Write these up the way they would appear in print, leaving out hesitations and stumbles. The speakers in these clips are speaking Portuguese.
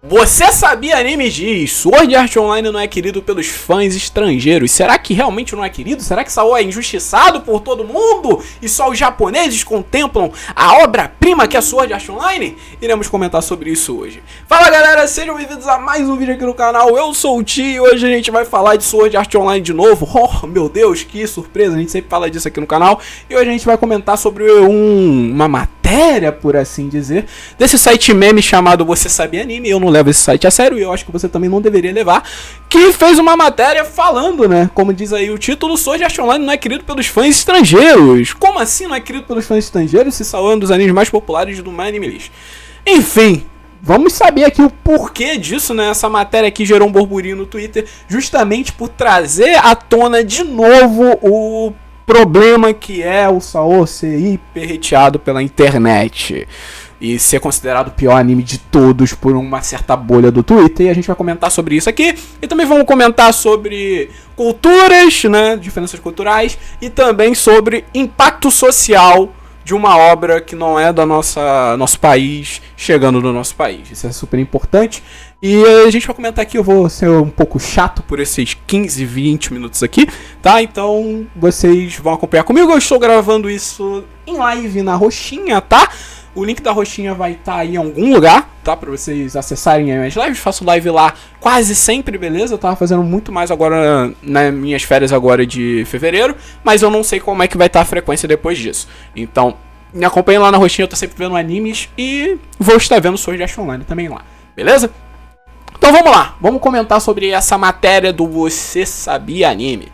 Você sabia, anime diz, Sword Art Online não é querido pelos fãs estrangeiros. Será que realmente não é querido? Será que Saô é injustiçado por todo mundo? E só os japoneses contemplam a obra-prima que é Sword Art Online? Iremos comentar sobre isso hoje. Fala galera, sejam bem-vindos a mais um vídeo aqui no canal. Eu sou o Ti e hoje a gente vai falar de Sword Art Online de novo. Oh, meu Deus, que surpresa, a gente sempre fala disso aqui no canal. E hoje a gente vai comentar sobre uma matéria, por assim dizer, desse site meme chamado Você Sabia Anime. Eu não levo esse site a sério e eu acho que você também não deveria levar, que fez uma matéria falando, né, como diz aí o título, Sword Art Online não é querido pelos fãs estrangeiros. Como assim não é querido pelos fãs estrangeiros se Saô é um dos animes mais populares do My Anime List? Enfim, vamos saber aqui o porquê disso, né? Essa matéria aqui gerou um burburinho no Twitter justamente por trazer à tona de novo o problema que é o Saô ser hiper hateado pela internet e ser considerado o pior anime de todos por uma certa bolha do Twitter. E a gente vai comentar sobre isso aqui. E também vamos comentar sobre culturas, né, diferenças culturais. E também sobre impacto social de uma obra que não é da nosso país, chegando no nosso país. Isso é super importante. E a gente vai comentar aqui, eu vou ser um pouco chato por esses 15, 20 minutos aqui, tá? Então vocês vão acompanhar comigo. Eu estou gravando isso em live na Roxinha, tá? O link da Roxinha vai estar aí em algum lugar, tá? Pra vocês acessarem as minhas lives. Faço live lá quase sempre, beleza? Eu tava fazendo muito mais agora nas minhas férias agora de fevereiro, mas eu não sei como é que vai estar a frequência depois disso. Então, me acompanhem lá na Roxinha, eu tô sempre vendo animes e vou estar vendo Sword Art Online também lá, beleza? Então vamos lá, vamos comentar sobre essa matéria do Você Sabia Anime.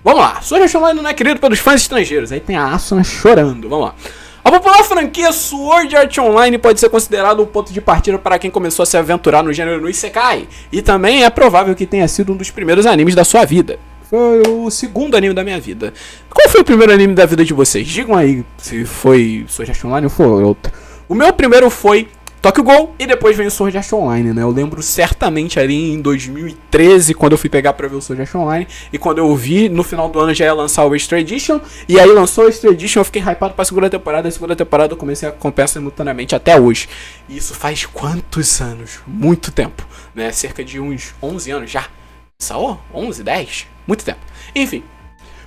Vamos lá, Sword Art Online não é querido pelos fãs estrangeiros. Aí tem a Asuna chorando, vamos lá. A popular franquia Sword Art Online pode ser considerado um ponto de partida para quem começou a se aventurar no gênero no Isekai. E também é provável que tenha sido um dos primeiros animes da sua vida. Foi o segundo anime da minha vida. Qual foi o primeiro anime da vida de vocês? Digam aí se foi Sword Art Online ou foi outro. O meu primeiro foi Tokyo Ghoul e depois veio o Sword Art Online, né? Eu lembro certamente ali em 2013, quando eu fui pegar pra ver o Sword Art Online, e quando eu vi, no final do ano já ia lançar o Extra Edition, e aí lançou o Extra Edition, eu fiquei hypado pra segunda temporada, e a segunda temporada eu comecei a acompanhar simultaneamente até hoje. E isso faz quantos anos? Muito tempo, né? Cerca de uns 11 anos já. Saô? 11, 10? Muito tempo. Enfim.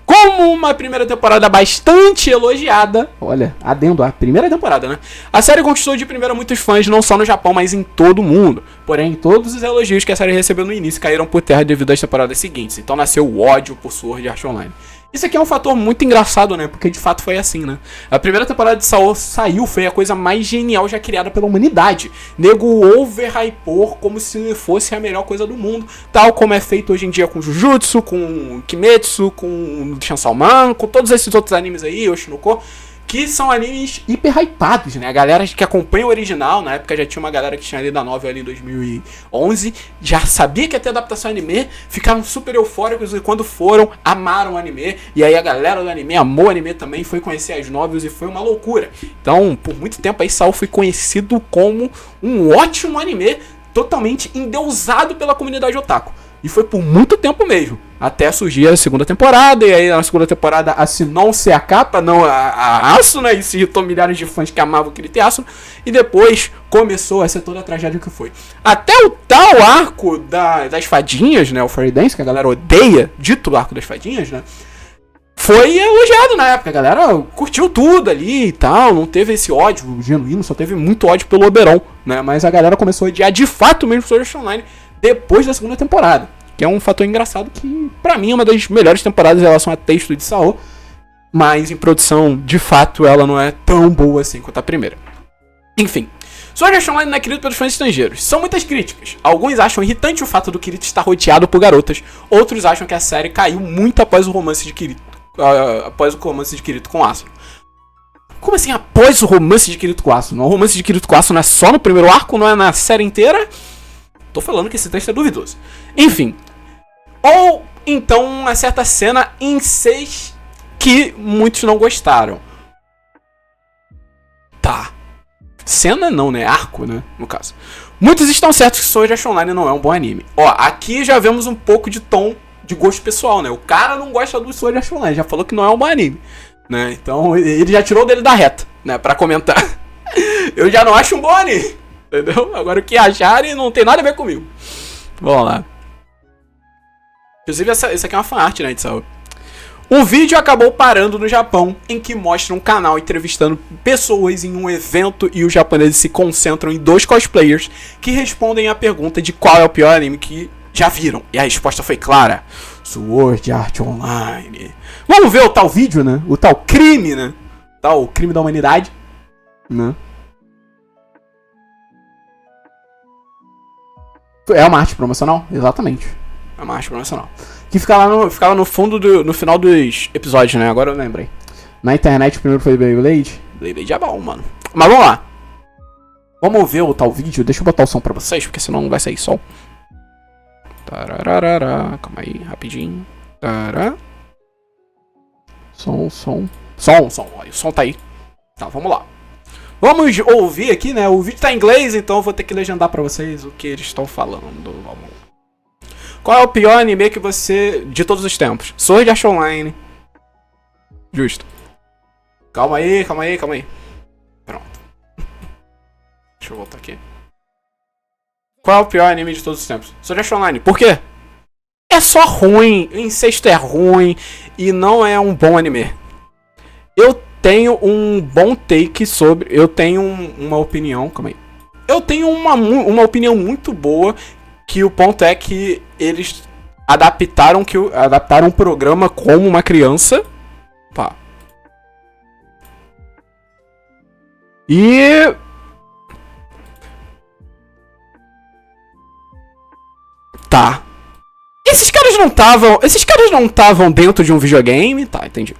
Como uma primeira temporada bastante elogiada, olha, adendo à primeira temporada, né? A série conquistou de primeira muitos fãs, não só no Japão, mas em todo o mundo. Porém, todos os elogios que a série recebeu no início caíram por terra devido às temporadas seguintes. Então nasceu o ódio por Sword Art Online. Isso aqui é um fator muito engraçado, né? Porque de fato foi assim, né? A primeira temporada de Saô saiu, foi a coisa mais genial já criada pela humanidade. Nego overhypou como se fosse a melhor coisa do mundo. Tal como é feito hoje em dia com Jujutsu, com Kimetsu, com Chainsaw Man, com todos esses outros animes aí, Oshinoko, que são animes hiper hypados, né? A galera que acompanha o original, na época já tinha uma galera que tinha lido a novel ali em 2011, já sabia que ia ter adaptação anime, ficaram super eufóricos e quando foram, amaram o anime. E aí a galera do anime amou o anime também, foi conhecer as novels e foi uma loucura. Então, por muito tempo aí, Saô foi conhecido como um ótimo anime, totalmente endeusado pela comunidade otaku. E foi por muito tempo mesmo, até surgir a segunda temporada, e aí na segunda temporada assinou-se a capa, não a Asuna, e se irritou milhares de fãs que amavam aquele Asuna, e depois começou a ser toda a tragédia que foi. Até o tal arco das fadinhas, né, o Fairy Dance, que a galera odeia, dito arco das fadinhas, né, foi elogiado na época, a galera curtiu tudo ali e tal, não teve esse ódio genuíno, só teve muito ódio pelo Oberon, né, mas a galera começou a odiar de fato mesmo Sword Art Online depois da segunda temporada, que é um fator engraçado que, pra mim, é uma das melhores temporadas em relação a texto de Saô, mas em produção, de fato, ela não é tão boa assim quanto a primeira. Enfim, Sword Art Online não é querido pelos fãs estrangeiros. São muitas críticas. Alguns acham irritante o fato do Kirito estar rodeado por garotas, outros acham que a série caiu muito após o romance de Kirito, com Asuna. Como assim após o romance de Kirito com Asuna? O romance de Kirito com Asuna é só no primeiro arco, não é na série inteira? Tô falando que esse texto é duvidoso. Enfim. Ou então uma certa cena incest que muitos não gostaram. Tá. Cena não, né? Arco, né? No caso. Muitos estão certos que Sword Art Online não é um bom anime. Ó, aqui já vemos um pouco de tom de gosto pessoal, né? O cara não gosta do Sword Art Online, já falou que não é um bom anime, né? Então ele já tirou dele da reta, né? Pra comentar. Eu já não acho um bom anime. Entendeu? Agora o que acharem não tem nada a ver comigo. Vamos lá. Inclusive, isso aqui é uma fanart, né, de Saul. Um vídeo acabou parando no Japão, em que mostra um canal entrevistando pessoas em um evento e os japoneses se concentram em 2 cosplayers que respondem a pergunta de qual é o pior anime que já viram. E a resposta foi clara: Sword Art Online. Vamos ver o tal vídeo, né? O tal crime, né? O tal crime da humanidade, né? É uma arte promocional? Exatamente. É uma arte promocional. Que ficava no fundo no final dos episódios, né? Agora eu lembrei. Na internet o primeiro foi Beyblade. Beyblade é bom, mano. Mas vamos lá. Vamos ver o tal vídeo. Deixa eu botar o som pra vocês, porque senão não vai sair som. Tararara. Calma aí, rapidinho. Tará. Som. Olha, o som tá aí. Tá, vamos lá. Vamos ouvir aqui, né? O vídeo tá em inglês, então eu vou ter que legendar pra vocês o que eles estão falando. Vamos lá. Qual é o pior anime que você... de todos os tempos? Sword Art Online. Justo. Calma aí. Pronto. Deixa eu voltar aqui. Qual é o pior anime de todos os tempos? Sword Art Online. Por quê? É só ruim. O incesto é ruim. E não é um bom anime. Eu tenho um bom take sobre... Eu tenho uma opinião... Calma aí. Eu tenho uma opinião muito boa... Que o ponto é que eles adaptaram o programa como uma criança. Pá. E... Tá. Esses caras não estavam dentro de um videogame? Tá, entendi.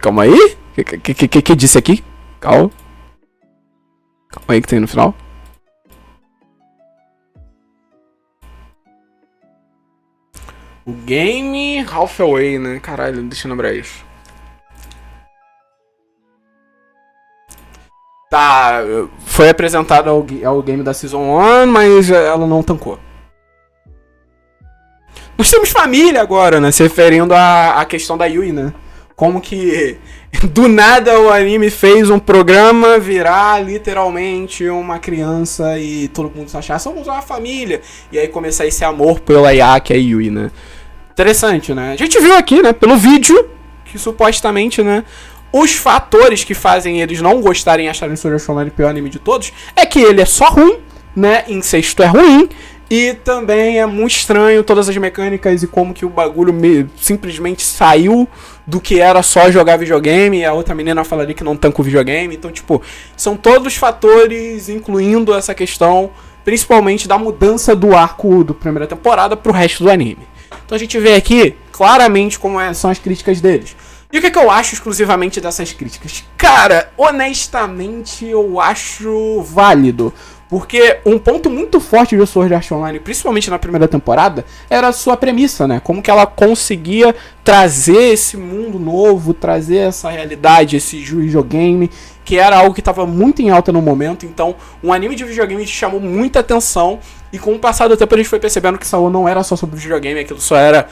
Calma aí. Que disse aqui? Calma aí que tem no final. O game Halfway, né? Caralho, deixa eu lembrar isso. Tá, foi apresentado ao game da Season 1, mas ela não tancou. Nós temos família agora, né? Se referindo à questão da Yui, né? Como que do nada o anime fez um programa virar literalmente uma criança e todo mundo se achar, somos uma família. E aí começar esse amor pela Yaki e a Yui, né? Interessante, né? A gente viu aqui, né, pelo vídeo, que supostamente, né, os fatores que fazem eles não gostarem e acharem Sword Art Online o pior anime de todos é que ele é só ruim, né? Incesto é ruim. E também é muito estranho todas as mecânicas e como que o bagulho simplesmente saiu do que era só jogar videogame. E a outra menina fala ali que não tanca o videogame. Então, tipo, são todos fatores, incluindo essa questão, principalmente da mudança do arco da primeira temporada pro resto do anime. Então a gente vê aqui claramente como são as críticas deles. E o que eu acho exclusivamente dessas críticas? Cara, honestamente eu acho válido. Porque um ponto muito forte de Sword Art Online, principalmente na primeira temporada, era a sua premissa, né? Como que ela conseguia trazer esse mundo novo, trazer essa realidade, esse videogame, que era algo que estava muito em alta no momento. Então, um anime de videogame te chamou muita atenção. E com o passar do tempo a gente foi percebendo que Saô não era só sobre videogame, aquilo só era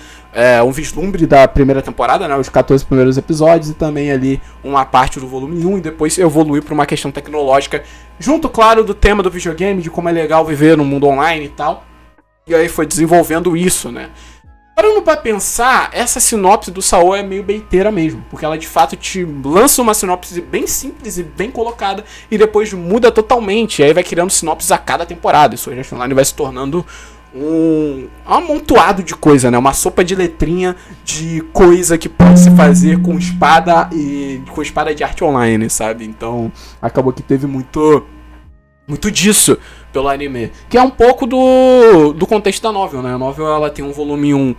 um vislumbre da primeira temporada, né? Os 14 primeiros episódios e também ali uma parte do volume 1 e depois evoluiu para uma questão tecnológica, junto, claro, do tema do videogame, de como é legal viver no mundo online e tal. E aí foi desenvolvendo isso, né? Parando pra pensar, essa sinopse do Saô é meio beiteira mesmo, porque ela de fato te lança uma sinopse bem simples e bem colocada e depois muda totalmente, e aí vai criando sinopses a cada temporada. Isso Sword Art Online vai se tornando um amontoado de coisa, né? Uma sopa de letrinha de coisa que pode se fazer com espada e com espada de arte online, sabe? Então acabou que teve muito disso pelo anime, que é um pouco do contexto da novel, né? A novel ela tem um volume 1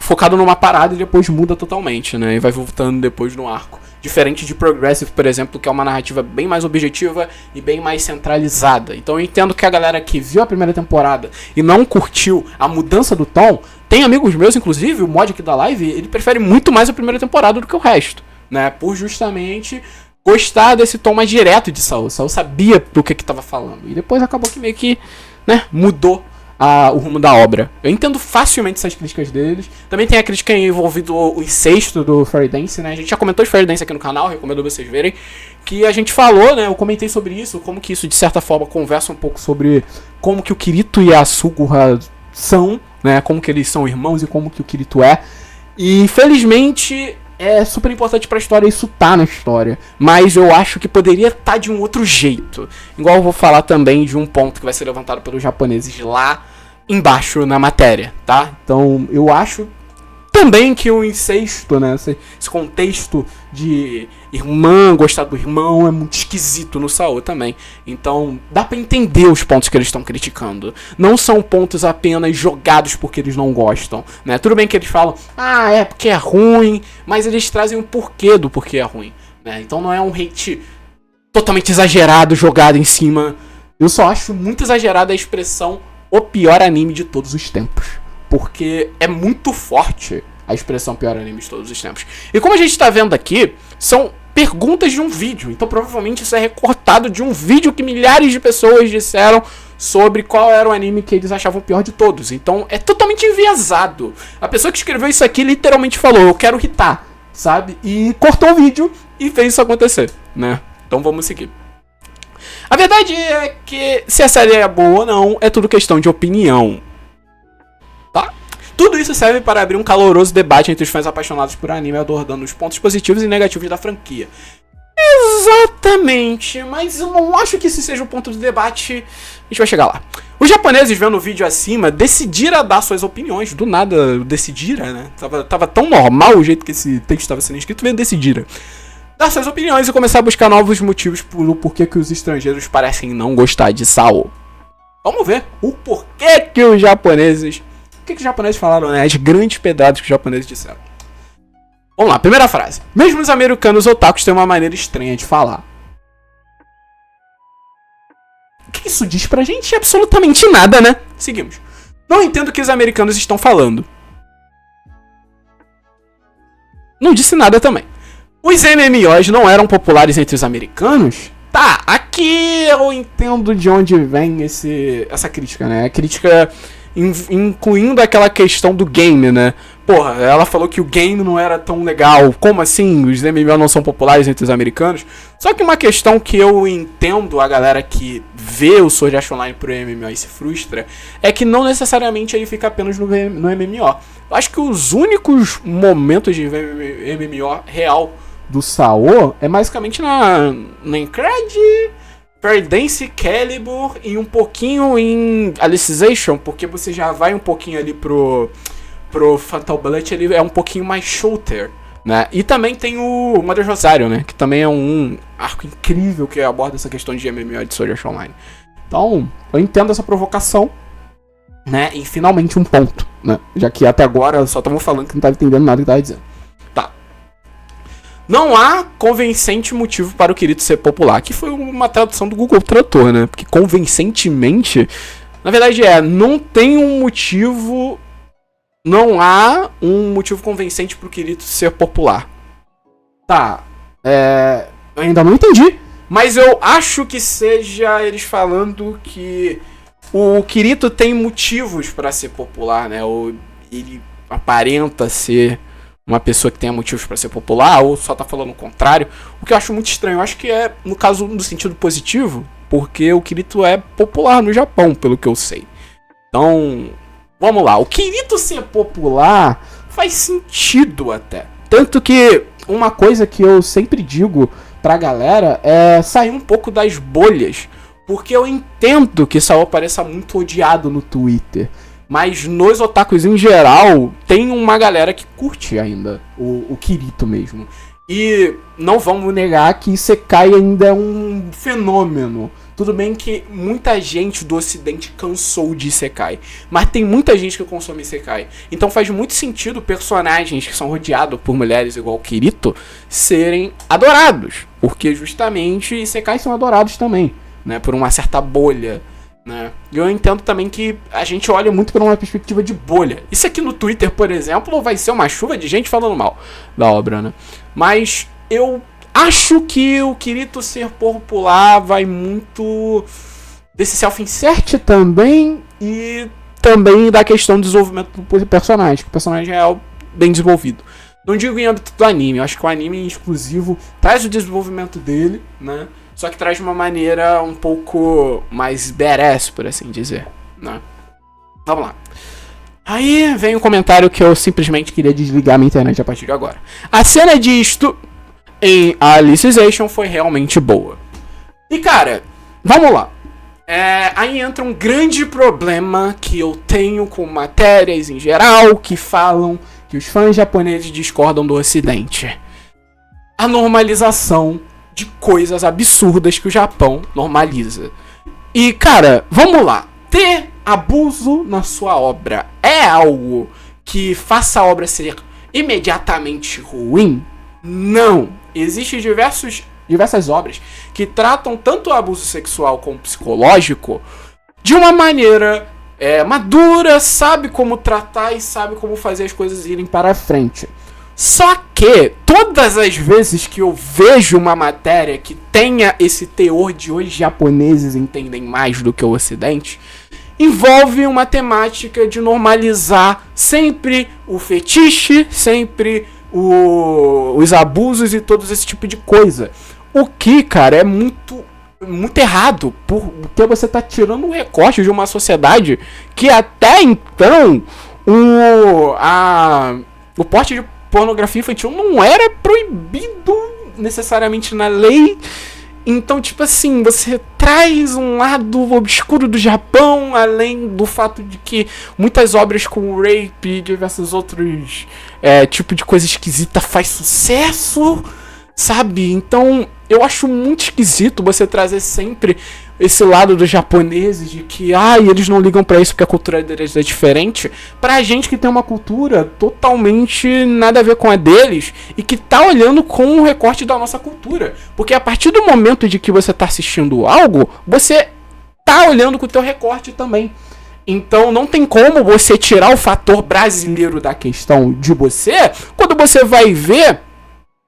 focado numa parada e depois muda totalmente, né? E vai voltando depois no arco. Diferente de Progressive, por exemplo, que é uma narrativa bem mais objetiva e bem mais centralizada. Então eu entendo que a galera que viu a primeira temporada e não curtiu a mudança do tom, tem amigos meus, inclusive, o mod aqui da live, ele prefere muito mais a primeira temporada do que o resto, né? Por justamente gostar desse tom mais direto de Saô. Saô sabia do que estava falando. E depois acabou que meio que, né, mudou o rumo da obra. Eu entendo facilmente essas críticas deles. Também tem a crítica envolvendo o incesto do Fairy Dance, né? A gente já comentou de Fairy Dance aqui no canal, recomendo vocês verem. Que a gente falou, né? Eu comentei sobre isso, como que isso de certa forma conversa um pouco sobre como que o Kirito e a Sugura são, né? Como que eles são irmãos e como que o Kirito é. E infelizmente é super importante pra história, isso tá na história. Mas eu acho que poderia estar de um outro jeito. Igual eu vou falar também de um ponto que vai ser levantado pelos japoneses lá embaixo na matéria, tá? Então eu acho também que o incesto, né? Esse contexto de irmã gostar do irmão é muito esquisito no Sao também. Então dá pra entender os pontos que eles estão criticando. Não são pontos apenas jogados porque eles não gostam, né? Tudo bem que eles falam, é porque é ruim, mas eles trazem um porquê do porquê é ruim, né? Então não é um hate totalmente exagerado jogado em cima. Eu só acho muito exagerada a expressão o pior anime de todos os tempos. Porque é muito forte a expressão pior anime de todos os tempos. E como a gente tá vendo aqui, são perguntas de um vídeo. Então provavelmente isso é recortado de um vídeo que milhares de pessoas disseram sobre qual era o anime que eles achavam o pior de todos. Então é totalmente enviesado. A pessoa que escreveu isso aqui literalmente falou, eu quero hitar, sabe? E cortou o vídeo e fez isso acontecer, né? Então vamos seguir. A verdade é que se a série é boa ou não, é tudo questão de opinião. Tá? Tudo isso serve para abrir um caloroso debate entre os fãs apaixonados por anime, abordando os pontos positivos e negativos da franquia. Exatamente, mas eu não acho que esse seja o ponto de debate. A gente vai chegar lá. Os japoneses, vendo o vídeo acima, decidiram dar suas opiniões. Do nada, decidiram, né? Tava tão normal o jeito que esse texto estava sendo escrito, vendo decidiram dar suas opiniões e começar a buscar novos motivos pelo porquê que os estrangeiros parecem não gostar de Sao. Vamos ver o porquê que os japoneses... O que os japoneses falaram, né? As grandes pedradas que os japoneses disseram. Vamos lá, primeira frase. Mesmo os americanos otakus têm uma maneira estranha de falar. O que isso diz pra gente? Absolutamente nada, né? Seguimos. Não entendo o que os americanos estão falando. Não disse nada também. Os MMOs não eram populares entre os americanos? Tá, aqui eu entendo de onde vem essa crítica, né? A crítica incluindo aquela questão do game, né? Porra, ela falou que o game não era tão legal. Como assim? Os MMO não são populares entre os americanos? Só que uma questão que eu entendo a galera que vê o Sword Art Online pro MMO e se frustra é que não necessariamente ele fica apenas no MMO. Eu acho que os únicos momentos de MMO real do Sao é basicamente na Incred, Fairy Dance, Calibur e um pouquinho em Alicization, porque você já vai um pouquinho ali pro Fatal Bullet, ele é um pouquinho mais shooter, né? E também tem o Mother Rosario, né? Que também é um arco incrível que aborda essa questão de MMO de Sword Art Online. Então, eu entendo essa provocação, né? E finalmente um ponto, né? Já que até agora só estavam falando que não estava entendendo nada que estava dizendo. Tá. Não há convincente motivo para o Kirito ser popular. Que foi uma tradução do Google Tradutor, né? Porque convincentemente, na verdade não tem um motivo... Não há um motivo convincente para o Kirito ser popular. Tá. Eu ainda não entendi. Mas eu acho que seja eles falando que o Kirito tem motivos para ser popular, né? Ou ele aparenta ser uma pessoa que tenha motivos para ser popular, ou só tá falando o contrário. O que eu acho muito estranho. Eu acho que é, no caso, no sentido positivo, porque o Kirito é popular no Japão, pelo que eu sei. Então, vamos lá. O Kirito ser popular faz sentido até. Tanto que uma coisa que eu sempre digo pra galera é sair um pouco das bolhas. Porque eu entendo que Sao pareça muito odiado no Twitter. Mas nos otakus em geral, tem uma galera que curte ainda o Kirito mesmo. E não vamos negar que Isekai ainda é um fenômeno. Tudo bem que muita gente do ocidente cansou de Isekai, mas tem muita gente que consome Isekai. Então faz muito sentido personagens que são rodeados por mulheres igual o Kirito serem adorados. Porque justamente Isekai são adorados também, né, por uma certa bolha. Né? Eu entendo também que a gente olha muito por uma perspectiva de bolha. Isso aqui no Twitter, por exemplo, vai ser uma chuva de gente falando mal da obra, né? Mas eu acho que o Kirito ser popular vai muito desse self-insert também e também da questão do desenvolvimento do personagem, que o personagem é bem desenvolvido. Não digo em âmbito do anime, eu acho que o anime exclusivo traz o desenvolvimento dele, né? Só que traz de uma maneira um pouco mais badass, por assim dizer, né? Vamos lá. Aí vem um comentário que eu simplesmente queria desligar minha internet a partir de agora. A cena de em Alicization foi realmente boa. E cara, vamos lá. Aí entra um grande problema que eu tenho com matérias em geral que falam que os fãs japoneses discordam do Ocidente. A normalização de coisas absurdas que o Japão normaliza. E cara, vamos lá. Ter abuso na sua obra é algo que faça a obra ser imediatamente ruim? Não. Existem diversas obras que tratam tanto o abuso sexual como psicológico de uma maneira madura, sabe como tratar e sabe como fazer as coisas irem para frente. Só que todas as vezes que eu vejo uma matéria que tenha esse teor de os japoneses entendem mais do que o Ocidente, envolve uma temática de normalizar sempre o fetiche, sempre os abusos e todo esse tipo de coisa. O que, cara, é muito errado, porque você tá tirando um recorte de uma sociedade que até então o porte de pornografia infantil não era proibido necessariamente na lei. Então, tipo assim, você traz um lado obscuro do Japão, além do fato de que muitas obras como rape e diversos outros tipo de coisa esquisita faz sucesso, sabe? Então, eu acho muito esquisito você trazer sempre esse lado dos japoneses de que eles não ligam pra isso porque a cultura deles é diferente, pra gente que tem uma cultura totalmente nada a ver com a deles e que tá olhando com um recorte da nossa cultura. Porque a partir do momento de que você tá assistindo algo, você tá olhando com o teu recorte também. Então não tem como você tirar o fator brasileiro da questão de você quando você vai ver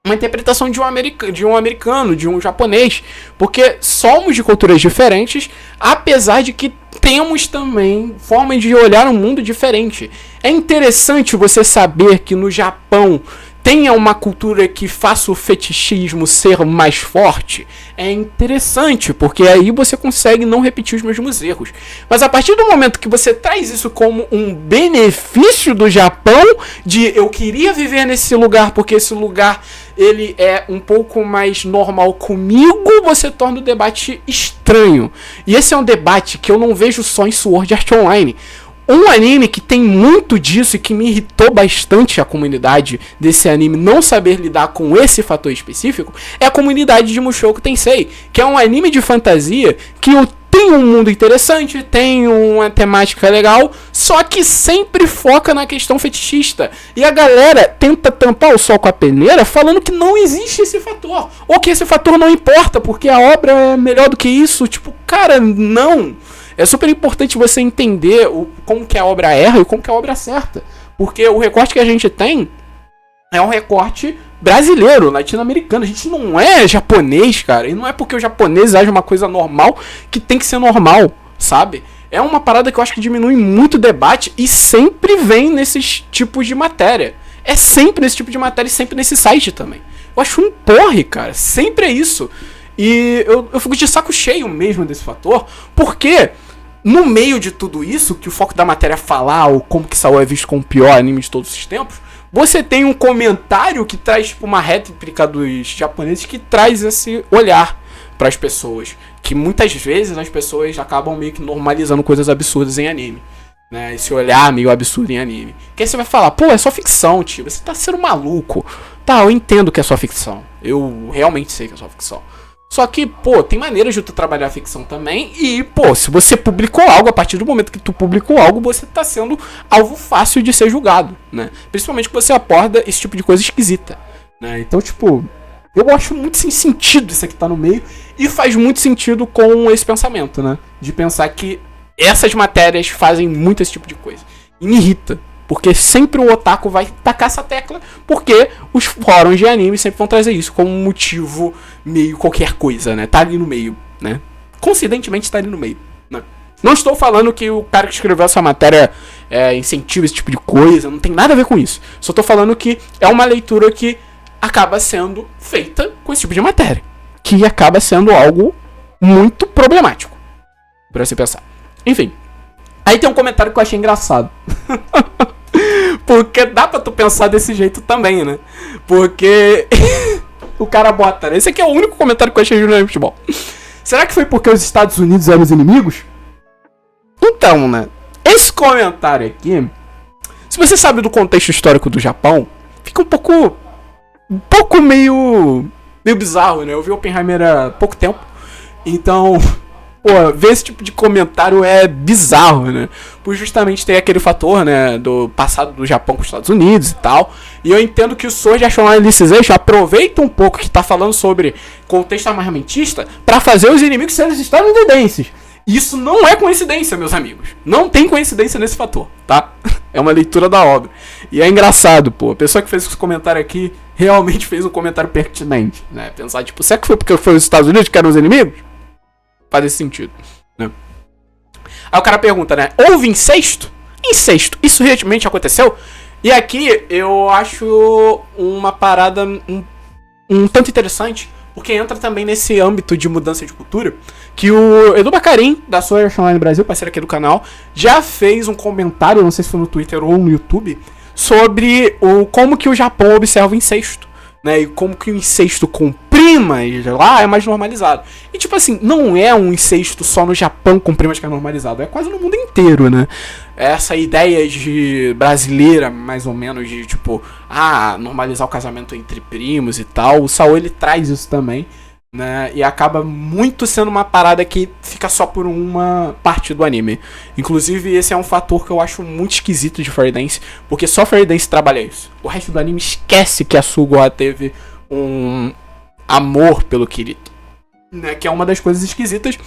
uma interpretação de um americano, de um japonês, porque somos de culturas diferentes, apesar de que temos também formas de olhar o mundo diferente. É interessante você saber que no Japão tenha uma cultura que faça o fetichismo ser mais forte. É interessante, porque aí você consegue não repetir os mesmos erros. Mas a partir do momento que você traz isso como um benefício do Japão, de eu queria viver nesse lugar porque esse lugar ele é um pouco mais normal comigo, você torna o debate estranho. E esse é um debate que eu não vejo só em Sword Art Online. Um anime que tem muito disso e que me irritou bastante a comunidade desse anime não saber lidar com esse fator específico é a comunidade de Mushoku Tensei, que é um anime de fantasia que tem um mundo interessante, tem uma temática legal, só que sempre foca na questão fetichista. E a galera tenta tampar o sol com a peneira falando que não existe esse fator, ou que esse fator não importa, porque a obra é melhor do que isso. Tipo, cara, não. É super importante você entender como que a obra erra e como que a obra acerta. Porque o recorte que a gente tem é um recorte brasileiro, latino-americano. A gente não é japonês, cara. E não é porque o japonês age uma coisa normal que tem que ser normal, sabe? É uma parada que eu acho que diminui muito o debate e sempre vem nesses tipos de matéria. É sempre nesse tipo de matéria e sempre nesse site também. Eu acho um porre, cara. Sempre é isso. E eu fico de saco cheio mesmo desse fator, porque no meio de tudo isso, que o foco da matéria é falar ou como que Saw é visto como o pior anime de todos os tempos, você tem um comentário que traz tipo uma réplica dos japoneses que traz esse olhar para as pessoas, que muitas vezes as pessoas acabam meio que normalizando coisas absurdas em anime, né? Esse olhar meio absurdo em anime. Que aí você vai falar, pô, é só ficção, tio, você tá sendo maluco. Tá, eu entendo que é só ficção, eu realmente sei que é só ficção. Só que, pô, tem maneiras de tu trabalhar a ficção também. E, pô, se você publicou algo, a partir do momento que tu publicou algo, você tá sendo alvo fácil de ser julgado, né? Principalmente que você aborda esse tipo de coisa esquisita, né? Então, tipo, eu acho muito sem sentido isso aqui tá no meio. E faz muito sentido com esse pensamento, né? De pensar que essas matérias fazem muito esse tipo de coisa. E me irrita. Porque sempre o otaku vai tacar essa tecla, porque os fóruns de anime sempre vão trazer isso como um motivo meio qualquer coisa, né? Tá ali no meio, né? Coincidentemente tá ali no meio, né? Não estou falando que o cara que escreveu essa matéria incentiva esse tipo de coisa, não tem nada a ver com isso. Só estou falando que é uma leitura que acaba sendo feita com esse tipo de matéria, que acaba sendo algo muito problemático, pra você pensar. Enfim, aí tem um comentário que eu achei engraçado. Porque dá pra tu pensar desse jeito também, né? Porque o cara bota, né? Esse aqui é o único comentário que eu achei de futebol. Será que foi porque os Estados Unidos eram os inimigos? Então, né? Esse comentário aqui, se você sabe do contexto histórico do Japão, fica um pouco meio bizarro, né? Eu vi Oppenheimer há pouco tempo, então, pô, ver esse tipo de comentário é bizarro, né? Por justamente ter aquele fator, né, do passado do Japão com os Estados Unidos e tal. E eu entendo que o Sword Art Online Alicization aproveita um pouco que tá falando sobre contexto armamentista pra fazer os inimigos serem os estadunidenses. Isso não é coincidência, meus amigos. Não tem coincidência nesse fator, tá? É uma leitura da obra. E é engraçado, pô. A pessoa que fez esse comentário aqui realmente fez um comentário pertinente, né? Pensar, tipo, será que foi porque foi os Estados Unidos que eram os inimigos? Faz esse sentido, né? Aí o cara pergunta, né? Houve incesto? Incesto, isso realmente aconteceu? E aqui eu acho uma parada um tanto interessante, porque entra também nesse âmbito de mudança de cultura, que o Edu Bacarin, da Sword Art Online Brasil, parceiro aqui do canal, já fez um comentário, não sei se foi no Twitter ou no YouTube, sobre como que o Japão observa o incesto, né? E como que o incesto com primas lá é mais normalizado. E tipo assim, não é um incesto só no Japão com primas que é normalizado, é quase no mundo inteiro, né? Essa ideia de brasileira, mais ou menos, de tipo, normalizar o casamento entre primos e tal, o Saô ele traz isso também, né? E acaba muito sendo uma parada que fica só por uma parte do anime. Inclusive, esse é um fator que eu acho muito esquisito de Fairy Dance, porque só Fairy Dance trabalha isso. O resto do anime esquece que a Sugoi teve um amor pelo Kirito, né? Que é uma das coisas esquisitas,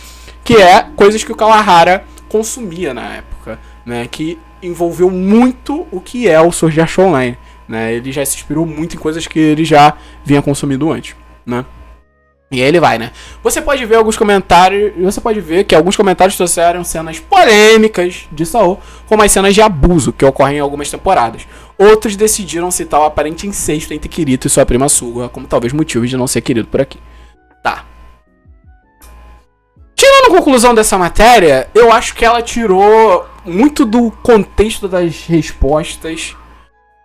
que é coisas que o Kawahara consumia na época, né? Que envolveu muito o que é o Sword Art Online, né? Ele já se inspirou muito em coisas que ele já vinha consumindo antes, né? E aí ele vai, né? Você pode ver alguns comentários, você pode ver que alguns comentários trouxeram cenas polêmicas de Saô, como as cenas de abuso que ocorrem em algumas temporadas. Outros decidiram citar o aparente incesto entre Kirito e sua prima Sugoi como talvez motivo de não ser querido por aqui. Tá. Tirando a conclusão dessa matéria, eu acho que ela tirou muito do contexto das respostas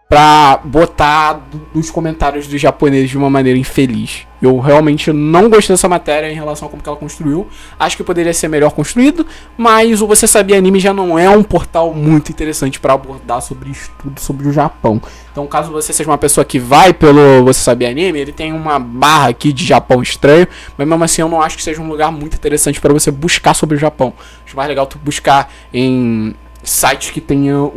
pra botar dos comentários dos japoneses de uma maneira infeliz. Eu realmente não gostei dessa matéria em relação a como que ela construiu. Acho que poderia ser melhor construído, mas o Você Sabia Anime já não é um portal muito interessante para abordar sobre estudo sobre o Japão. Então, caso você seja uma pessoa que vai pelo Você Sabia Anime, ele tem uma barra aqui de Japão estranho, mas mesmo assim eu não acho que seja um lugar muito interessante para você buscar sobre o Japão. Acho mais legal tu buscar em sites que tenham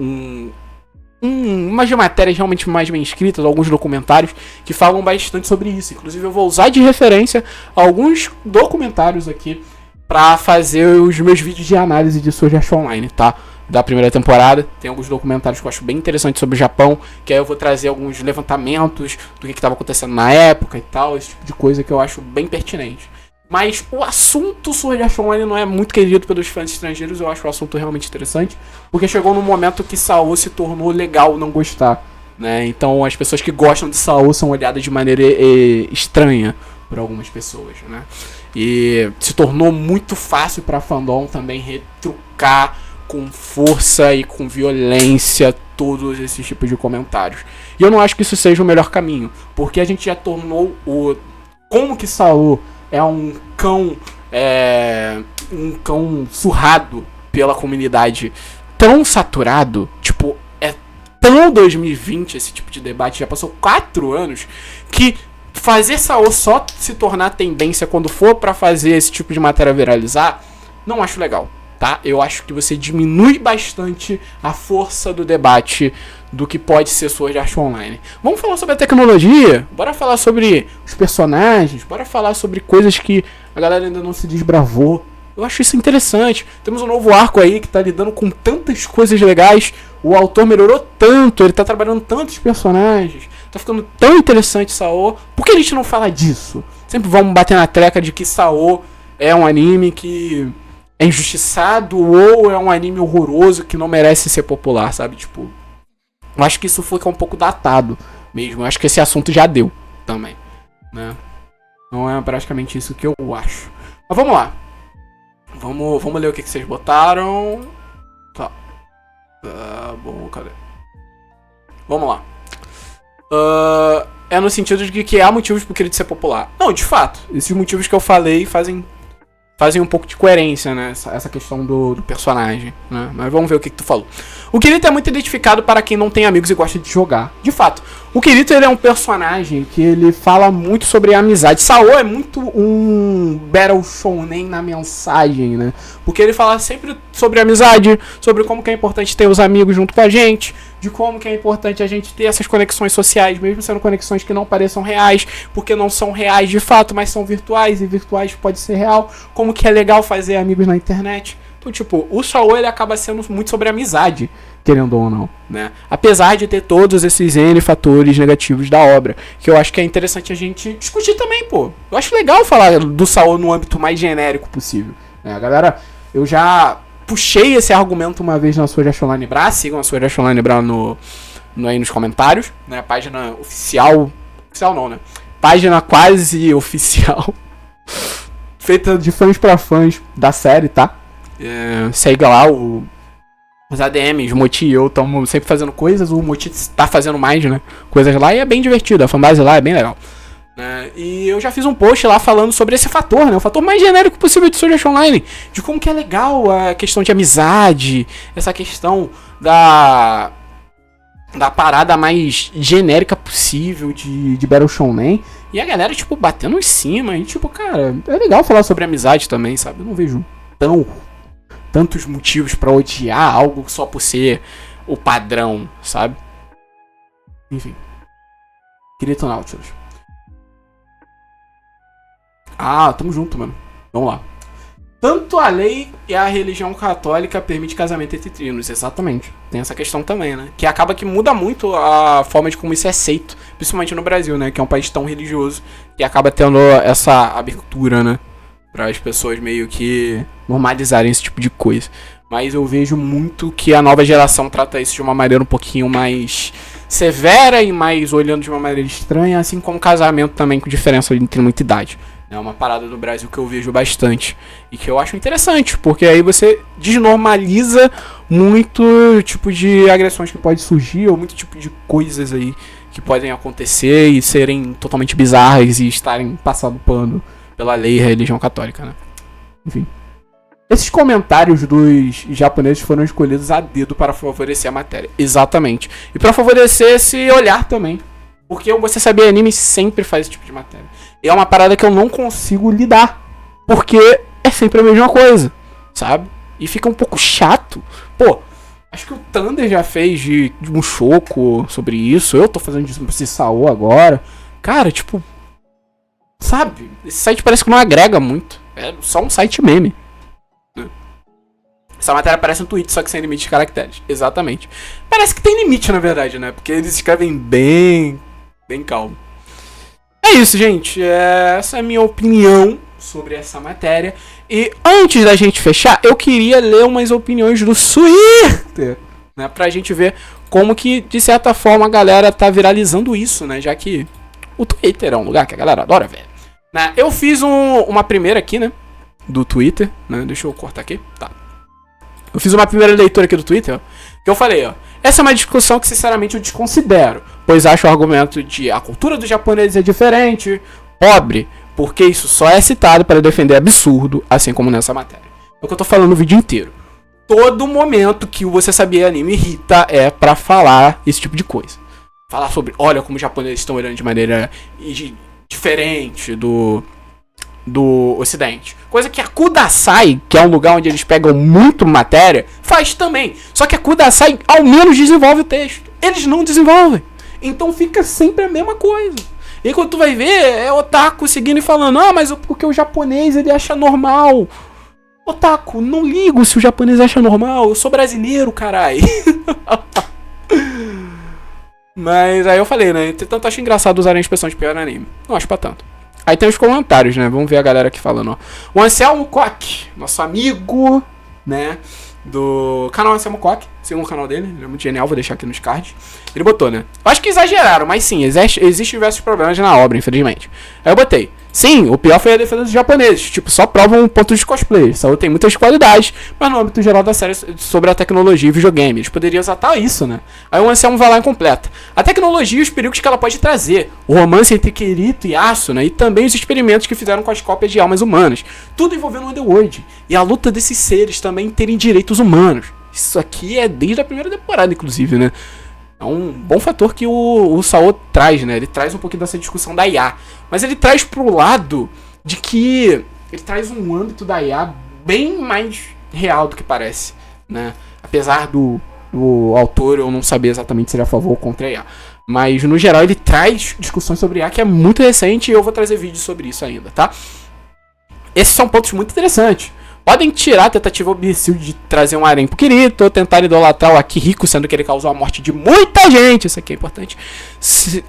umas matérias realmente mais bem escritas, alguns documentários que falam bastante sobre isso. Inclusive eu vou usar de referência alguns documentários aqui pra fazer os meus vídeos de análise de Sword Art Online, tá? Da primeira temporada. Tem alguns documentários que eu acho bem interessantes sobre o Japão, que aí eu vou trazer alguns levantamentos do que estava acontecendo na época e tal, esse tipo de coisa que eu acho bem pertinente. Mas o assunto Sword Art Online não é muito querido pelos fãs estrangeiros. Eu acho o assunto realmente interessante, porque chegou num momento que Saô se tornou legal não gostar, né? Então as pessoas que gostam de Saô são olhadas de maneira estranha por algumas pessoas, né? E se tornou muito fácil pra fandom também retrucar com força e com violência todos esses tipos de comentários. E eu não acho que isso seja o melhor caminho, porque a gente já tornou como que Saô é um cão surrado pela comunidade tão saturado, tipo, é tão 2020 esse tipo de debate, já passou 4 anos, que fazer Saô só se tornar tendência quando for pra fazer esse tipo de matéria viralizar, não acho legal, tá? Eu acho que você diminui bastante a força do debate do que pode ser Sword Art Online. Vamos falar sobre a tecnologia, bora falar sobre os personagens, bora falar sobre coisas que a galera ainda não se desbravou. Eu acho isso interessante. Temos um novo arco aí que tá lidando com tantas coisas legais. O autor melhorou tanto, ele tá trabalhando tantos personagens, tá ficando tão interessante Saô. Por que a gente não fala disso? Sempre vamos bater na treca de que Saô é um anime que é injustiçado ou é um anime horroroso que não merece ser popular, sabe? Tipo, eu acho que isso fica um pouco datado mesmo. Eu acho que esse assunto já deu também, né? Não é praticamente isso que eu acho. Mas vamos lá. Vamos ler o que vocês botaram. Tá. Bom, cadê? Vamos lá. É no sentido de que há motivos pro querido ser popular. Não, de fato. Esses motivos que eu falei fazem um pouco de coerência, né? Essa questão do personagem, né? Mas vamos ver o que tu falou. O Kirito é muito identificado para quem não tem amigos e gosta de jogar. De fato, o Kirito, ele é um personagem que ele fala muito sobre amizade. Sao é muito um Battle Shounen na mensagem, né? Porque ele fala sempre sobre amizade, sobre como que é importante ter os amigos junto com a gente, de como que é importante a gente ter essas conexões sociais, mesmo sendo conexões que não pareçam reais, porque não são reais de fato, mas são virtuais, e virtuais pode ser real, como que é legal fazer amigos na internet. Então, tipo, o Sao, ele acaba sendo muito sobre amizade, querendo ou não, né? Apesar de ter todos esses N fatores negativos da obra, que eu acho que é interessante a gente discutir também, pô. Eu acho legal falar do Sao no âmbito mais genérico possível, né? Galera, eu já puxei esse argumento uma vez na Sword Art Online Bra, sigam a Sword Art Online Bra aí nos comentários, né? A página oficial não, né? Página quase oficial, feita de fãs pra fãs da série, tá? Segue lá, os ADMs, o Moti e eu estamos sempre fazendo coisas, o Moti tá fazendo mais, né? Coisas lá, e é bem divertido, a fanbase lá é bem legal. E eu já fiz um post lá falando sobre esse fator, né? O fator mais genérico possível de Sword Art Online. De como que é legal a questão de amizade, essa questão da parada mais genérica possível de Battle Shounen. E a galera, tipo, batendo em cima. E, tipo, cara, é legal falar sobre amizade também, sabe? Eu não vejo tantos motivos pra odiar algo só por ser o padrão, sabe? Enfim. Kirito Nautilus. Tamo junto, mano. Vamos lá. Tanto a lei e a religião católica permite casamento entre trinos. Exatamente. Tem essa questão também, né? Que acaba que muda muito a forma de como isso é aceito. Principalmente no Brasil, né? Que é um país tão religioso. E acaba tendo essa abertura, né? Para as pessoas meio que normalizarem esse tipo de coisa. Mas eu vejo muito que a nova geração trata isso de uma maneira um pouquinho mais severa e mais olhando de uma maneira estranha. Assim como casamento também, com diferença entre muita idade. É uma parada do Brasil que eu vejo bastante e que eu acho interessante, porque aí você desnormaliza muito tipo de agressões que pode surgir ou muito tipo de coisas aí que podem acontecer e serem totalmente bizarras e estarem passando pano pela lei e religião católica, né? Enfim. Esses comentários dos japoneses foram escolhidos a dedo para favorecer a matéria. Exatamente. E para favorecer esse olhar também. Porque Você Sabia Anime sempre faz esse tipo de matéria. E é uma parada que eu não consigo lidar. Porque é sempre a mesma coisa, sabe? E fica um pouco chato. Pô, acho que o Thunder já fez de um choco sobre isso. Eu tô fazendo disso pra esse Sao agora. Cara, tipo... Sabe? Esse site parece que não agrega muito. É só um site meme. Essa matéria parece um tweet, só que sem limite de caracteres. Exatamente. Parece que tem limite, na verdade, né? Porque eles escrevem bem calmo. É isso, gente. Essa é a minha opinião sobre essa matéria. E antes da gente fechar, eu queria ler umas opiniões do Twitter, né? Pra gente ver como que, de certa forma, a galera tá viralizando isso, né? Já que o Twitter é um lugar que a galera adora, velho. Né? Eu fiz uma primeira aqui, né? Do Twitter, né? Deixa eu cortar aqui. Tá. Eu fiz uma primeira leitura aqui do Twitter, ó, que eu falei, ó. Essa é uma discussão que, sinceramente, eu desconsidero, pois acho o argumento de a cultura dos japoneses é diferente, pobre, porque isso só é citado para defender absurdo, assim como nessa matéria. É o que eu tô falando o vídeo inteiro. Todo momento que o Você Sabia Anime irrita é pra falar esse tipo de coisa. Falar sobre, olha como os japoneses estão olhando de maneira diferente do Ocidente. Coisa que a Kudasai, que é um lugar onde eles pegam muito matéria, faz também. Só que a Kudasai ao menos desenvolve o texto. Eles não desenvolvem. Então fica sempre a mesma coisa. E quando tu vai ver, é otaku seguindo e falando, mas porque o japonês ele acha normal. Otaku, não ligo se o japonês acha normal. Eu sou brasileiro, carai. Mas aí eu falei, né? Entretanto, acho engraçado usarem a expressão de pior anime. Não acho pra tanto. Aí tem os comentários, né? Vamos ver a galera aqui falando, ó. O Anselmo Koch, nosso amigo, né? Do canal Anselmo Koch, segundo o canal dele, ele é muito genial, vou deixar aqui nos cards. Ele botou, né? Eu acho que exageraram, mas sim, existem diversos problemas na obra, infelizmente. Aí eu botei. Sim, o pior foi a defesa dos japoneses. Tipo, só provam pontos de cosplay. Saúl tem muitas qualidades, mas no âmbito geral da série sobre a tecnologia e videogame. Eles poderiam exaltar isso, né? Aí o Anselmo vai lá e completa. A tecnologia e os perigos que ela pode trazer. O romance entre Kirito e Asuna. E também os experimentos que fizeram com as cópias de almas humanas. Tudo envolvendo o Underworld. E a luta desses seres também terem direitos humanos. Isso aqui é desde a primeira temporada, inclusive, né? É um bom fator que o Saúl traz, né? Ele traz um pouquinho dessa discussão da IA. Mas ele traz pro lado de que ele traz um âmbito da IA bem mais real do que parece, né? Apesar do autor eu não saber exatamente se ele é a favor ou contra a IA. Mas, no geral, ele traz discussões sobre IA que é muito recente e eu vou trazer vídeos sobre isso ainda, tá? Esses são pontos muito interessantes. Podem tirar a tentativa imbecil de trazer um harém pro Kirito, ou tentar idolatrar o Akihiko, sendo que ele causou a morte de muita gente. Isso aqui é importante.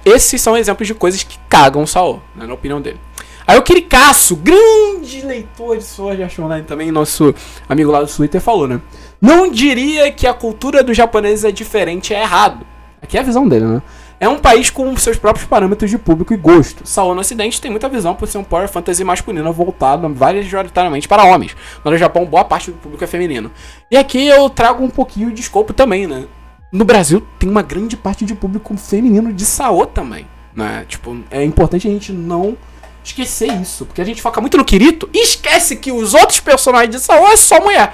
Esses são exemplos de coisas que cagam o Saúl, né, na opinião dele. Aí o Kirikaço, grande leitor de Sword Art Online também, nosso amigo lá do Twitter, falou, né? Não diria que a cultura dos japoneses é diferente, é errado. Aqui é a visão dele, né? É um país com seus próprios parâmetros de público e gosto. Saúl no ocidente tem muita visão por ser um power fantasy masculino voltado majoritariamente para homens. Mas no Japão, boa parte do público é feminino. E aqui eu trago um pouquinho de escopo também, né? No Brasil tem uma grande parte de público feminino de Saúl também, né? Tipo, é importante a gente não esquecer isso. Porque a gente foca muito no Kirito e esquece que os outros personagens de Saúl é só mulher.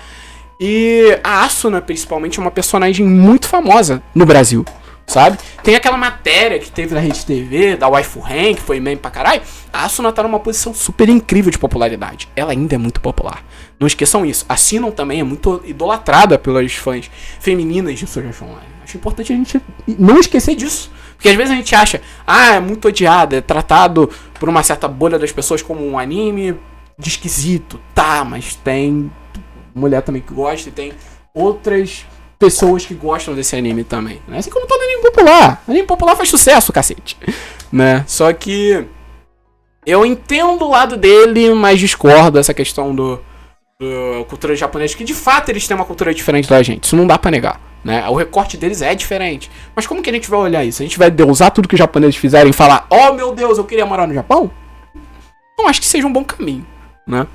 E a Asuna, principalmente, é uma personagem muito famosa no Brasil. Sabe? Tem aquela matéria que teve na Rede TV, da Waifu Ren, que foi meme pra caralho. A Asuna tá numa posição super incrível de popularidade. Ela ainda é muito popular. Não esqueçam isso. A Sinon também é muito idolatrada pelas fãs femininas de Sword Art Online. Acho importante a gente não esquecer disso. Porque às vezes a gente acha, é muito odiado, é tratado por uma certa bolha das pessoas como um anime de esquisito. Tá, mas tem mulher também que gosta e tem outras pessoas que gostam desse anime também, né? Assim como todo anime popular. Anime popular faz sucesso, cacete, né? Só que eu entendo o lado dele, mas discordo dessa questão do cultura japonesa, que de fato eles têm uma cultura diferente da gente. Isso não dá pra negar, né? O recorte deles é diferente. Mas como que a gente vai olhar isso? A gente vai deusar tudo que os japoneses fizerem e falar, oh meu Deus, eu queria morar no Japão? Não acho que seja um bom caminho, né?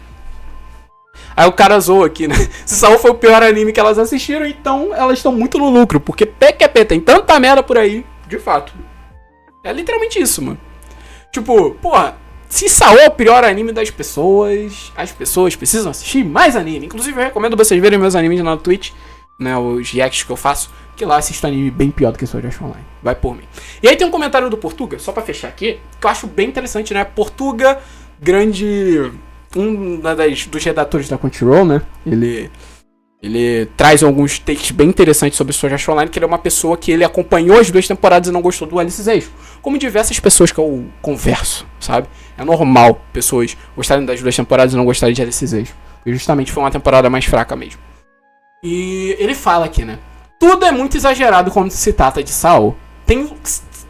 Aí o cara zoa aqui, né? Se Saúl foi o pior anime que elas assistiram, então elas estão muito no lucro. Porque PQP tem tanta merda por aí, de fato. É literalmente isso, mano. Tipo, porra, se Saúl é o pior anime das pessoas, as pessoas precisam assistir mais anime. Inclusive eu recomendo vocês verem meus animes na Twitch, né? Os reacts que eu faço, que lá assisto anime bem pior do que Sword Art Online. Vai por mim. E aí tem um comentário do Portuga, só pra fechar aqui, que eu acho bem interessante, né? Portuga, grande... dos redatores da Crunchyroll, né? Ele traz alguns takes bem interessantes sobre Sword Art Online, que ele é uma pessoa que ele acompanhou as 2 temporadas e não gostou do Alice Zeixo. Como diversas pessoas que eu converso, sabe? É normal pessoas gostarem das 2 temporadas e não gostarem de Alice Zeixo. E justamente foi uma temporada mais fraca mesmo. E ele fala aqui, né? Tudo é muito exagerado quando se trata de Saúl.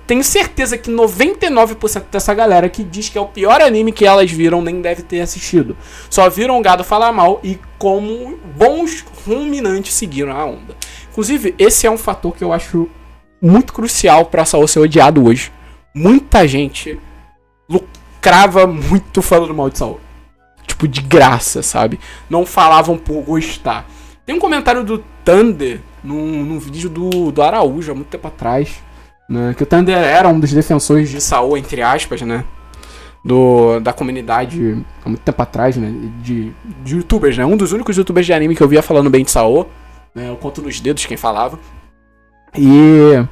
Tenho certeza que 99% dessa galera que diz que é o pior anime que elas viram nem deve ter assistido. Só viram o gado falar mal e como bons ruminantes seguiram a onda. Inclusive, esse é um fator que eu acho muito crucial pra Saúl ser odiado hoje. Muita gente lucrava muito falando mal de Saúl. Tipo, de graça, sabe? Não falavam por gostar. Tem um comentário do Thunder num vídeo do Araújo há muito tempo atrás, né, que o Thunder era um dos defensores de Saúl, entre aspas, né, da comunidade há muito tempo atrás, né, de youtubers, né, um dos únicos youtubers de anime que eu via falando bem de Saúl, né, eu conto nos dedos quem falava, e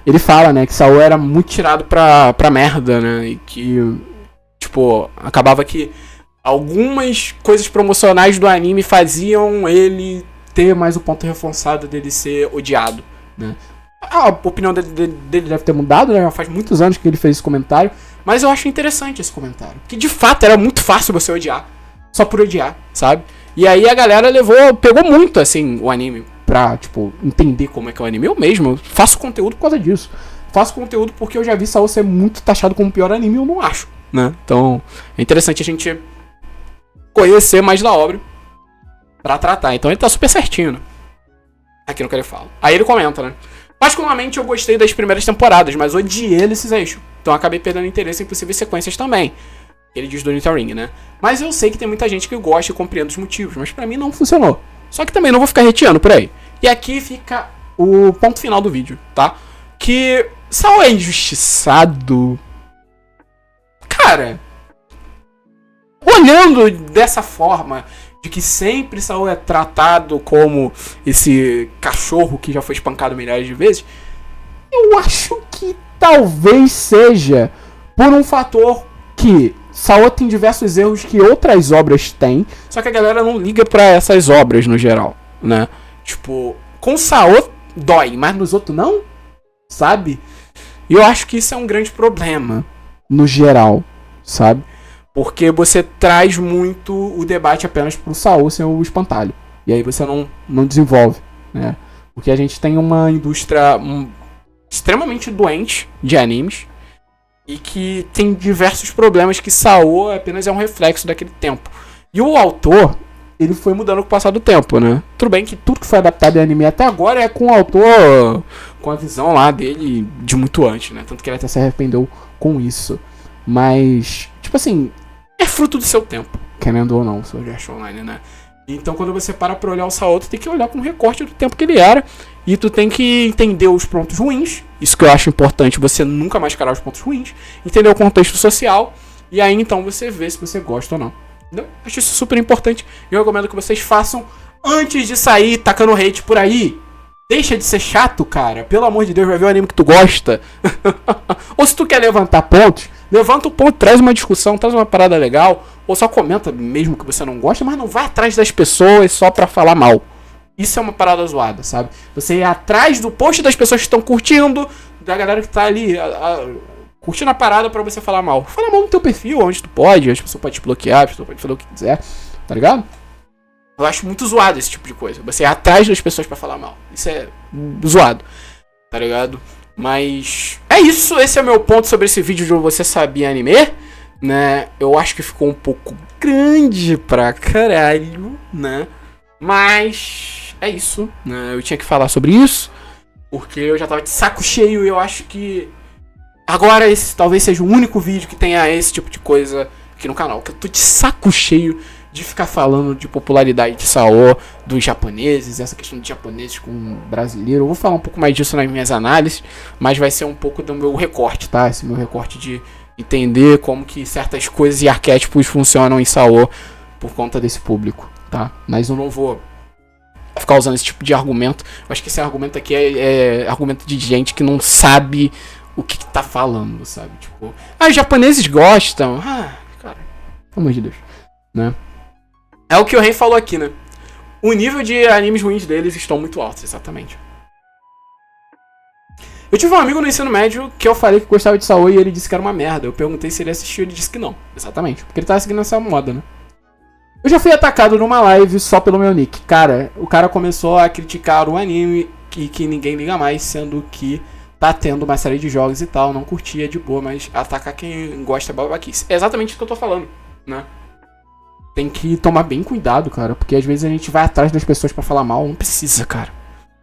ele fala, né, que Saúl era muito tirado pra merda, né, e que, tipo, acabava que algumas coisas promocionais do anime faziam ele ter mais o ponto reforçado dele ser odiado, né. A opinião dele deve ter mudado, né? Já faz muitos anos que ele fez esse comentário. Mas eu acho interessante esse comentário. Que de fato era muito fácil você odiar. Só por odiar, sabe? E aí a galera pegou muito, assim, o anime pra, tipo, entender como é que é o anime. Eu mesmo faço conteúdo por causa disso. Faço conteúdo porque eu já vi Saúl ser muito taxado como o pior anime e eu não acho. né? Então, é interessante a gente conhecer mais da obra pra tratar. Então ele tá super certinho, né? Aqui no que ele fala. Aí ele comenta, né? Particularmente eu gostei das primeiras temporadas, mas odiei esses eixos. Então eu acabei perdendo interesse em possíveis sequências também. Ele diz do Elden Ring, né? Mas eu sei que tem muita gente que gosta e compreende os motivos, mas pra mim não funcionou. Só que também não vou ficar reteando por aí. E aqui fica o ponto final do vídeo, tá? Que Saul é injustiçado. Cara, olhando dessa forma, de que sempre Saul é tratado como esse cachorro que já foi espancado milhares de vezes, eu acho que talvez seja por um fator que Saul tem diversos erros que outras obras têm, só que a galera não liga pra essas obras no geral, né? Tipo, com Saul dói, mas nos outros não, sabe? E eu acho que isso é um grande problema no geral, sabe? Porque você traz muito o debate apenas pro Saul sem o espantalho. E aí você não desenvolve, né? Porque a gente tem uma indústria extremamente doente de animes e que tem diversos problemas que Saul apenas é um reflexo daquele tempo. E o autor, ele foi mudando com o passar do tempo, né? Tudo bem que tudo que foi adaptado em anime até agora é com o autor, com a visão lá dele de muito antes, né? Tanto que ele até se arrependeu com isso. Mas, tipo assim, é fruto do seu tempo, querendo ou não, o Sword Art Online, né? Então quando você para pra olhar o Saul, tu tem que olhar com um recorte do tempo que ele era. E tu tem que entender os pontos ruins. Isso que eu acho importante, você nunca mascarar os pontos ruins. Entender o contexto social. E aí então você vê se você gosta ou não. Entendeu? Acho isso super importante. E eu recomendo que vocês façam antes de sair tacando hate por aí. Deixa de ser chato, cara. Pelo amor de Deus, vai ver o anime que tu gosta. Ou se tu quer levantar pontos, levanta o ponto, traz uma discussão, traz uma parada legal. Ou só comenta mesmo que você não gosta, mas não vai atrás das pessoas só pra falar mal. Isso é uma parada zoada, sabe? Você ir atrás do post das pessoas que estão curtindo, da galera que tá ali curtindo a parada pra você falar mal. Fala mal no teu perfil, onde tu pode, as pessoas podem te bloquear, as pessoas podem fazer o que quiser, tá ligado? Eu acho muito zoado esse tipo de coisa. Você ir atrás das pessoas pra falar mal. Isso é zoado, tá ligado? Mas é isso, esse é meu ponto sobre esse vídeo de Você Sabia Anime, né? Eu acho que ficou um pouco grande pra caralho, né? Mas é isso, né? Eu tinha que falar sobre isso, porque eu já tava de saco cheio e eu acho que agora esse talvez seja o único vídeo que tenha esse tipo de coisa aqui no canal. Que eu tô de saco cheio de ficar falando de popularidade de Saul, dos japoneses, essa questão de japoneses com brasileiro. Eu vou falar um pouco mais disso nas minhas análises, mas vai ser um pouco do meu recorte, tá? Esse meu recorte de entender como que certas coisas e arquétipos funcionam em Saul por conta desse público, tá? Mas eu não vou ficar usando esse tipo de argumento. Eu acho que esse argumento aqui é argumento de gente que não sabe o que tá falando, sabe? Tipo, os japoneses gostam. Cara, pelo amor de Deus, né? É o que o Rei falou aqui, né? O nível de animes ruins deles estão muito altos, exatamente. Eu tive um amigo no ensino médio que eu falei que gostava de Saul e ele disse que era uma merda. Eu perguntei se ele assistiu e ele disse que não. Exatamente, porque ele tava seguindo essa moda, né? Eu já fui atacado numa live só pelo meu nick. Cara, o cara começou a criticar o anime que ninguém liga mais, sendo que tá tendo uma série de jogos e tal. Não curtia de boa, mas atacar quem gosta é babaquice. É exatamente isso que eu tô falando, né? Tem que tomar bem cuidado, cara, porque às vezes a gente vai atrás das pessoas pra falar mal. Não precisa, cara.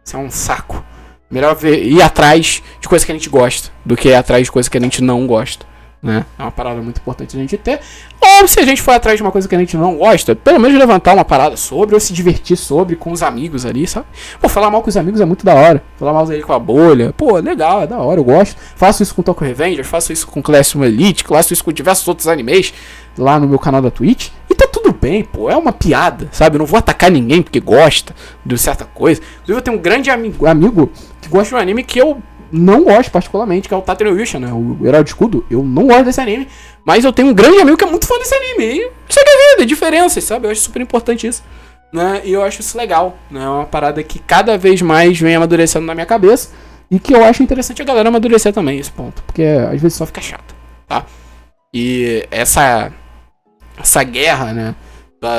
Isso é um saco. Melhor ir atrás de coisa que a gente gosta do que ir atrás de coisa que a gente não gosta, né? É uma parada muito importante a gente ter. Ou se a gente for atrás de uma coisa que a gente não gosta, pelo menos levantar uma parada sobre, ou se divertir sobre com os amigos ali, sabe? Pô, falar mal com os amigos é muito da hora. Falar mal ali com a bolha, pô, legal, é da hora, eu gosto. Faço isso com Tokyo Revengers, faço isso com Classroom Elite, faço isso com diversos outros animes lá no meu canal da Twitch. E tá tudo bem, pô, é uma piada, sabe? Eu não vou atacar ninguém porque gosta de certa coisa. Inclusive eu tenho um grande amigo que gosta de um anime que eu não gosto particularmente, que é o Tateno Yusha, né? O Herói de Escudo. Eu não gosto desse anime, mas eu tenho um grande amigo que é muito fã desse anime. E segue a vida, diferenças, sabe? Eu acho super importante isso, né? E eu acho isso legal, né? É uma parada que cada vez mais vem amadurecendo na minha cabeça e que eu acho interessante a galera amadurecer também, esse ponto. Porque às vezes só fica chato, tá? E essa guerra, né?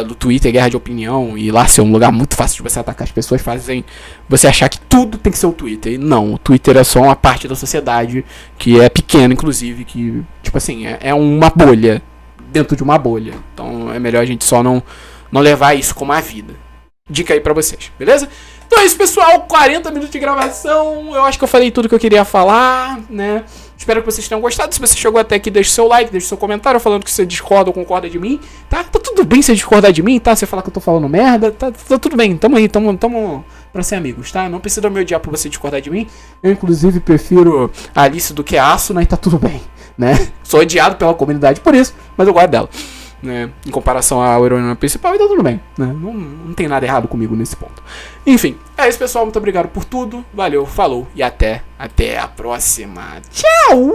do Twitter, guerra de opinião, e lá ser um lugar muito fácil de você atacar as pessoas, fazem você achar que tudo tem que ser o Twitter. E não, o Twitter é só uma parte da sociedade que é pequena, inclusive, que, tipo assim, é uma bolha dentro de uma bolha. Então é melhor a gente só não levar isso como a vida. Dica aí pra vocês, beleza? Então é isso, pessoal, 40 minutos de gravação. Eu acho que eu falei tudo que eu queria falar, né? Espero que vocês tenham gostado. Se você chegou até aqui, deixa seu like, deixa seu comentário falando que você discorda ou concorda de mim, tá? Tá tudo bem você discordar de mim, tá? Você falar que eu tô falando merda, tá tudo bem. Tamo aí, tamo pra ser amigos, tá? Não precisa me odiar por você discordar de mim. Eu, inclusive, prefiro a Alice do que a Asuna e tá tudo bem, né? Sou odiado pela comunidade por isso, mas eu gosto dela, né? Em comparação ao heroína principal, então tudo bem, né? Não tem nada errado comigo nesse ponto. Enfim, é isso, pessoal. Muito obrigado por tudo. Valeu, falou e até a próxima. Tchau!